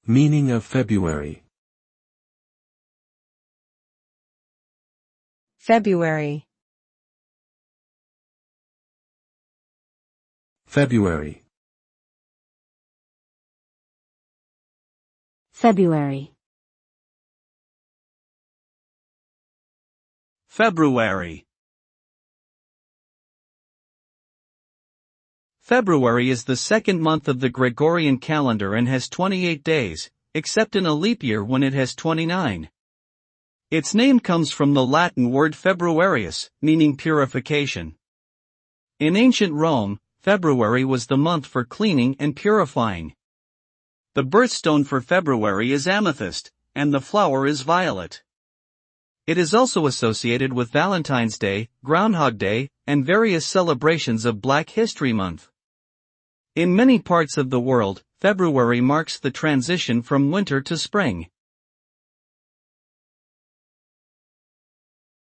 Meaning of February. February. February. February. February. February is the second month of the Gregorian calendar and has 28 days, except in a leap year when it has 29. Its name comes from the Latin word februarius, meaning purification. In ancient Rome, February was the month for cleaning and purifying. The birthstone for February is amethyst, and the flower is violet. It is also associated with Valentine's Day, Groundhog Day, and various celebrations of Black History Month. In many parts of the world, February marks the transition from winter to spring.